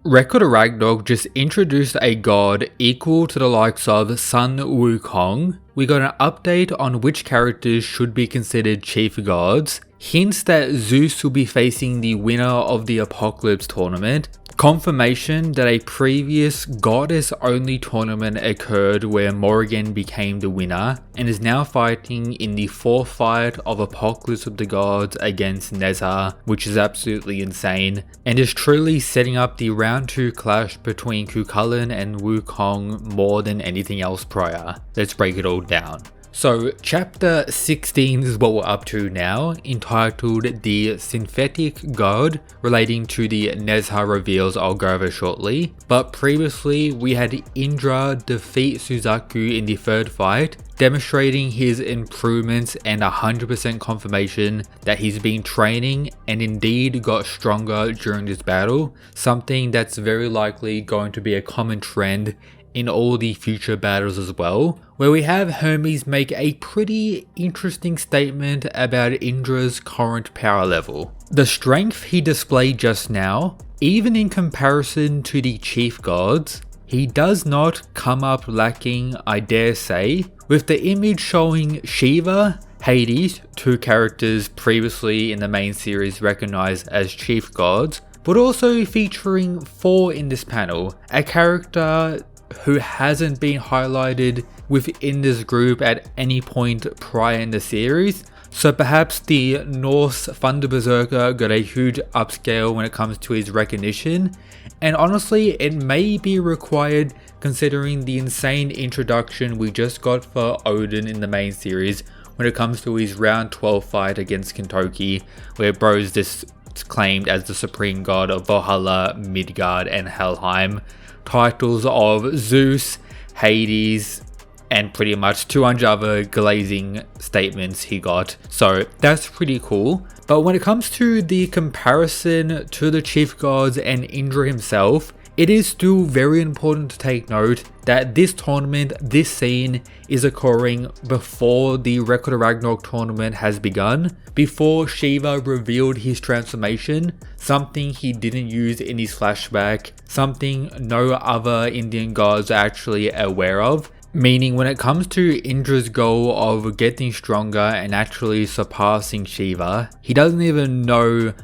Record of Ragnarok just introduced a god equal to the likes of Sun Wukong. We got an update on which characters should be considered chief gods, hints that Zeus will be facing the winner of the Apocalypse tournament, confirmation that a previous goddess only tournament occurred where Morrigan became the winner and is now fighting in the fourth fight of Apocalypse of the Gods against Nezha, which is absolutely insane, and is truly setting up the round 2 clash between Cuchulainn and Wukong more than anything else prior. Let's break it all down. So chapter 16 is what we're up to now, entitled The Synthetic God, relating to the Nezha reveals I'll go over shortly. But previously we had Indra defeat Suzaku in the third fight, demonstrating his improvements and 100% confirmation that he's been training and indeed got stronger during this battle, something that's very likely going to be a common trend in all the future battles as well, where we have Hermes make a pretty interesting statement about Indra's current power level. The strength he displayed just now, even in comparison to the chief gods, he does not come up lacking, I dare say, with the image showing Shiva, Hades, 2 characters previously in the main series recognized as chief gods, but also featuring Thor in this panel, a character who hasn't been highlighted within this group at any point prior in the series. So perhaps the Norse Thunder Berserker got a huge upscale when it comes to his recognition, and honestly it may be required considering the insane introduction we just got for Odin in the main series when it comes to his round 12 fight against Kentucky, where bro's this claimed as the supreme god of Valhalla, Midgard and Helheim, titles of Zeus, Hades, and pretty much 200 other glazing statements he got. So that's pretty cool. But when it comes to the comparison to the chief gods and Indra himself, it is still very important to take note that this tournament, this scene, is occurring before the Record of Ragnarok tournament has begun, before Shiva revealed his transformation, something he didn't use in his flashback, something no other Indian gods are actually aware of. Meaning when it comes to Indra's goal of getting stronger and actually surpassing Shiva, he doesn't even know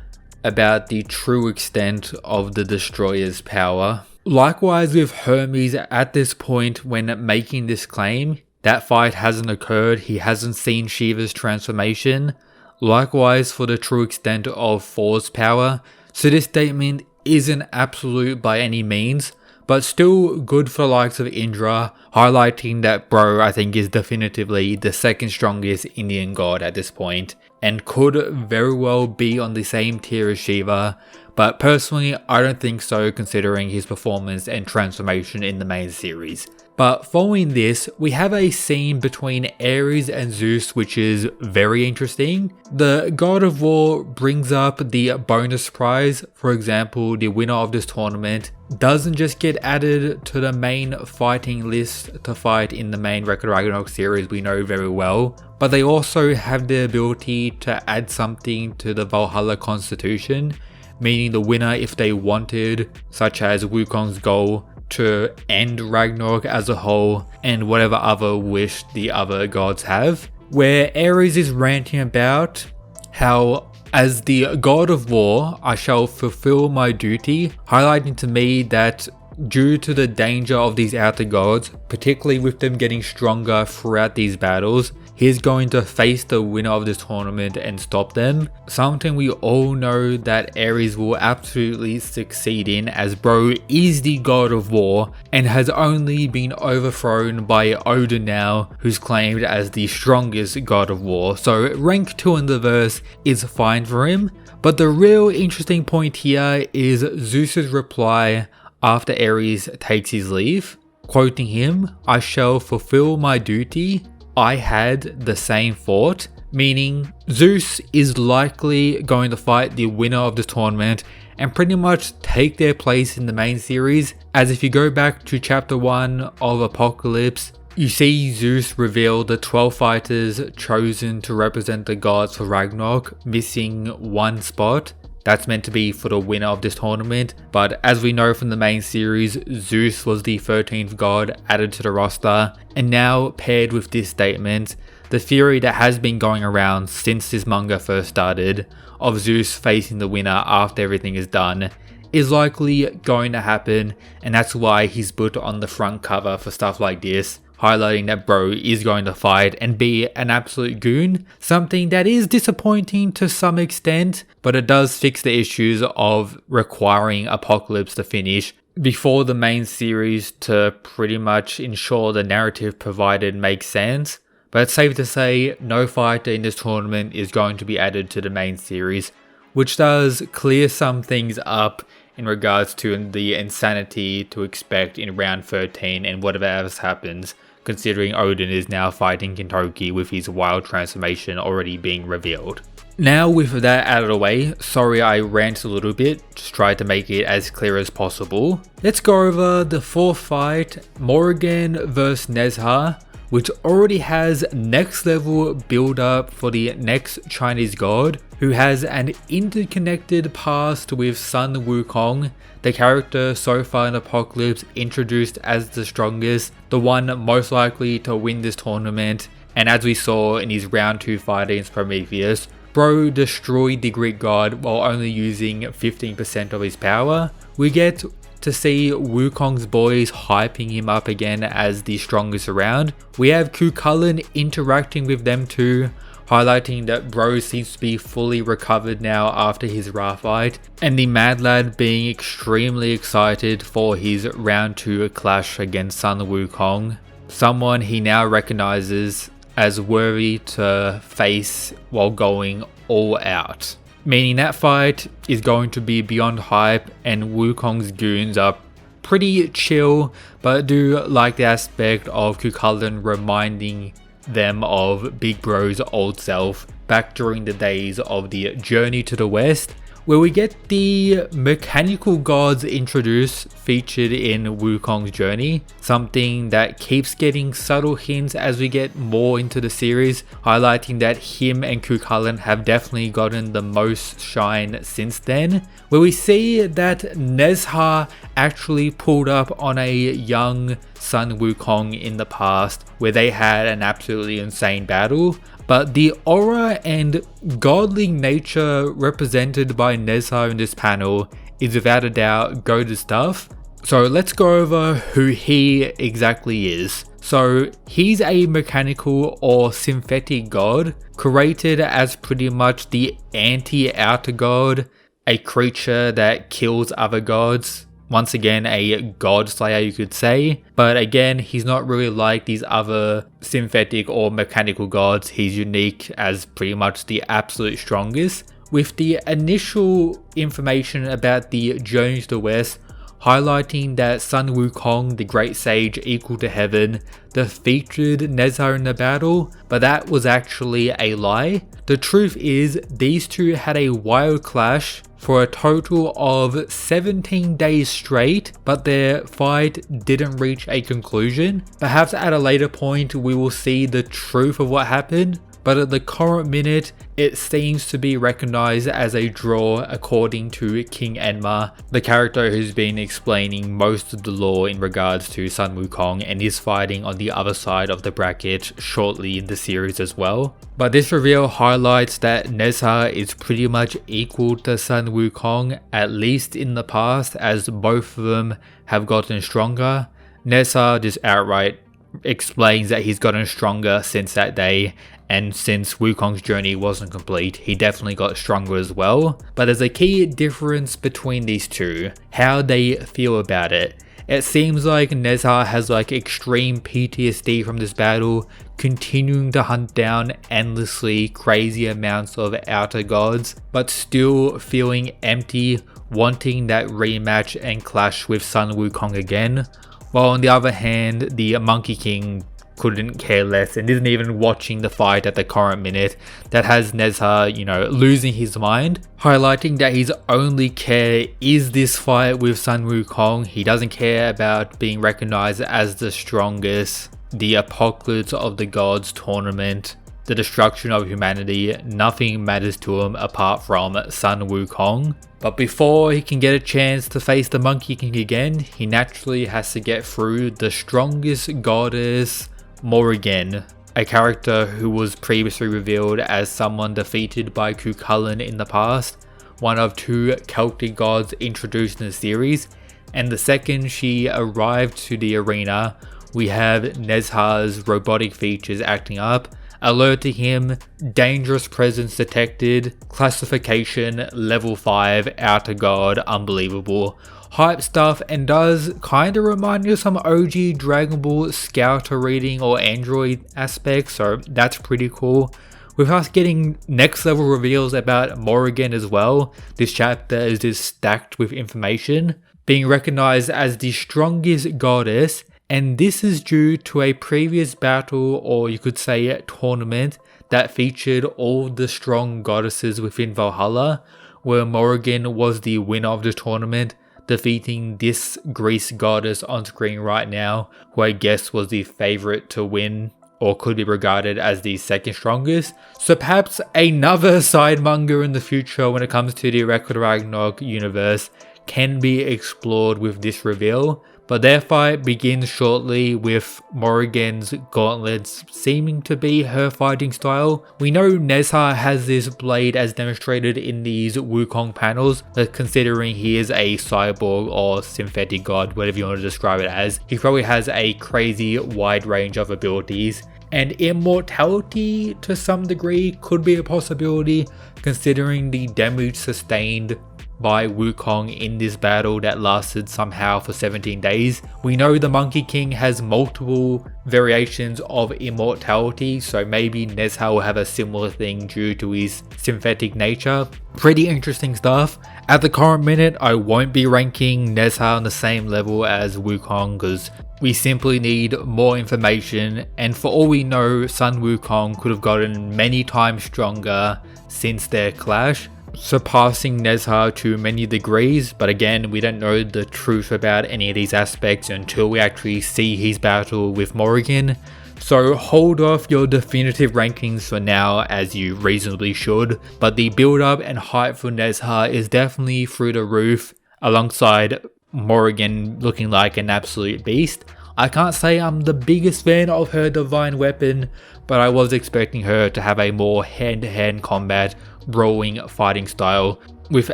about the true extent of the Destroyer's power. Likewise with Hermes at this point when making this claim, that fight hasn't occurred, he hasn't seen Shiva's transformation. Likewise for the true extent of Thor's power, so this statement isn't absolute by any means, but still good for the likes of Indra, highlighting that bro I think is definitively the second strongest Indian god at this point, and could very well be on the same tier as Shiva, but personally I don't think so considering his performance and transformation in the main series. But following this, we have a scene between Ares and Zeus which is very interesting. The God of War brings up the bonus prize, for example the winner of this tournament doesn't just get added to the main fighting list to fight in the main Record of Ragnarok series we know very well, but they also have the ability to add something to the Valhalla constitution, meaning the winner if they wanted, such as Wukong's goal to end Ragnarok as a whole and whatever other wish the other gods have, where Ares is ranting about how as the god of war I shall fulfill my duty, highlighting to me that due to the danger of these outer gods, particularly with them getting stronger throughout these battles, he's going to face the winner of this tournament and stop them. Something we all know that Ares will absolutely succeed in, as bro is the god of war and has only been overthrown by Odin now, who's claimed as the strongest god of war. So rank 2 in the verse is fine for him. But the real interesting point here is Zeus's reply after Ares takes his leave, quoting him, "I shall fulfill my duty. I had the same thought," meaning Zeus is likely going to fight the winner of the tournament and pretty much take their place in the main series, as if you go back to chapter 1 of Apocalypse, you see Zeus reveal the 12 fighters chosen to represent the gods for Ragnarok, missing one spot, That's meant to be for the winner of this tournament, but as we know from the main series, Zeus was the 13th god added to the roster, and now paired with this statement, the theory that has been going around since this manga first started, of Zeus facing the winner after everything is done, is likely going to happen, and that's why he's put on the front cover for stuff like this, highlighting that bro is going to fight and be an absolute goon, something that is disappointing to some extent, but it does fix the issues of requiring Apocalypse to finish before the main series to pretty much ensure the narrative provided makes sense. But it's safe to say no fighter in this tournament is going to be added to the main series, which does clear some things up in regards to the insanity to expect in round 13 and whatever else happens, considering Odin is now fighting Kintoki with his wild transformation already being revealed. Now with that out of the way, sorry I ranted a little bit, just tried to make it as clear as possible. Let's go over the fourth fight, Morrigan vs Nezha, which already has next level build up for the next Chinese god, who has an interconnected past with Sun Wukong, the character so far in Apocalypse introduced as the strongest, the one most likely to win this tournament, and as we saw in his round 2 fight against Prometheus, bro destroyed the Greek god while only using 15% of his power. We get to see Wukong's boys hyping him up again as the strongest around. We have Cuchulainn interacting with them too, highlighting that bro seems to be fully recovered now after his Ra fight, and the Mad Lad being extremely excited for his round 2 clash against Sun Wukong, someone he now recognizes as worthy to face while going all out. Meaning that fight is going to be beyond hype, and Wukong's goons are pretty chill, but do like the aspect of Cuchulainn reminding them of Big Bro's old self back during the days of the Journey to the West, where we get the mechanical gods introduced featured in Wukong's journey, something that keeps getting subtle hints as we get more into the series, highlighting that him and Cuchulainn have definitely gotten the most shine since then, where we see that Nezha actually pulled up on a young Sun Wukong in the past, where they had an absolutely insane battle. But the aura and godly nature represented by Nezha in this panel is without a doubt goated stuff. So let's go over who he exactly is. So he's a mechanical or synthetic god, created as pretty much the anti-outer god, a creature that kills other gods. Once again, a god slayer you could say, but again, he's not really like these other synthetic or mechanical gods. He's unique as pretty much the absolute strongest, with the initial information about the Journey to the West highlighting that Sun Wukong, the great sage equal to heaven, defeated Nezha in the battle, but that was actually a lie. The truth is, these two had a wild clash for a total of 17 days straight, but their fight didn't reach a conclusion. Perhaps at a later point we will see the truth of what happened, but at the current minute it seems to be recognized as a draw according to King Enma, the character who's been explaining most of the lore in regards to Sun Wukong and is fighting on the other side of the bracket shortly in the series as well. But this reveal highlights that Nezha is pretty much equal to Sun Wukong, at least in the past, as both of them have gotten stronger. Nezha just outright explains that he's gotten stronger since that day, and since Wukong's journey wasn't complete, he definitely got stronger as well. But there's a key difference between these two, how they feel about it. It seems like Nezha has like extreme PTSD from this battle, continuing to hunt down endlessly crazy amounts of outer gods, but still feeling empty, wanting that rematch and clash with Sun Wukong again. While on the other hand, the Monkey King couldn't care less and isn't even watching the fight at the current minute. That has Nezha, losing his mind, highlighting that his only care is this fight with Sun Wukong. He doesn't care about being recognized as the strongest, the Apocalypse of the Gods tournament. the destruction of humanity. Nothing matters to him apart from Sun Wukong. But before he can get a chance to face the Monkey King again, he naturally has to get through the strongest goddess, Morrigan, a character who was previously revealed as someone defeated by Cuchulainn in the past, one of 2 Celtic gods introduced in the series, and the second she arrived to the arena, we have Nezha's robotic features acting up. Alert to him, dangerous presence detected, classification level 5, outer god, unbelievable. Hype stuff, and does kinda remind me of some OG Dragon Ball Scouter reading or Android aspects, so that's pretty cool. With us getting next level reveals about Morrigan as well, this chapter is just stacked with information. Being recognized as the strongest goddess, and this is due to a previous battle, or you could say a tournament, that featured all the strong goddesses within Valhalla, where Morrigan was the winner of the tournament, defeating this Greece goddess on screen right now, who I guess was the favorite to win, or could be regarded as the second strongest. So perhaps another side manga in the future when it comes to the Ragnarok universe can be explored with this reveal. But their fight begins shortly with Morrigan's gauntlets seeming to be her fighting style. We know Nezha has this blade as demonstrated in these Wukong panels, but considering he is a cyborg or synthetic god, whatever you want to describe it as, he probably has a crazy wide range of abilities. And immortality to some degree could be a possibility, considering the damage sustained by Wukong in this battle that lasted somehow for 17 days. We know the Monkey King has multiple variations of immortality, so maybe Nezha will have a similar thing due to his synthetic nature. Pretty interesting stuff. At the current minute, I won't be ranking Nezha on the same level as Wukong because we simply need more information, and for all we know, Sun Wukong could have gotten many times stronger since their clash, surpassing Nezha to many degrees. But again, we don't know the truth about any of these aspects until we actually see his battle with Morrigan. So hold off your definitive rankings for now, as you reasonably should, but the build up and hype for Nezha is definitely through the roof, alongside Morrigan looking like an absolute beast. I can't say I'm the biggest fan of her divine weapon, but I was expecting her to have a more hand-to-hand combat, brawling fighting style with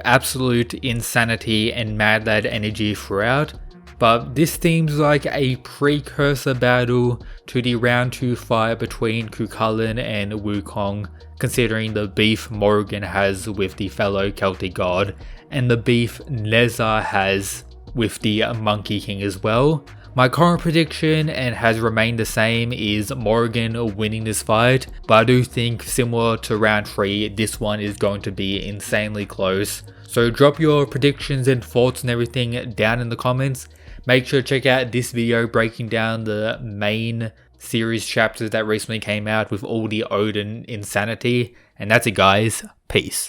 absolute insanity and mad lad energy throughout. But this seems like a precursor battle to the round 2 fight between Cuchulainn and Wukong, considering the beef Morrigan has with the fellow Celtic god and the beef Nezha has with the Monkey King as well. My current prediction, and has remained the same, is Morrigan winning this fight, but I do think similar to round 3, this one is going to be insanely close. So drop your predictions and thoughts and everything down in the comments. Make sure to check out this video breaking down the main series chapters that recently came out with all the Odin insanity. And that's it guys, peace.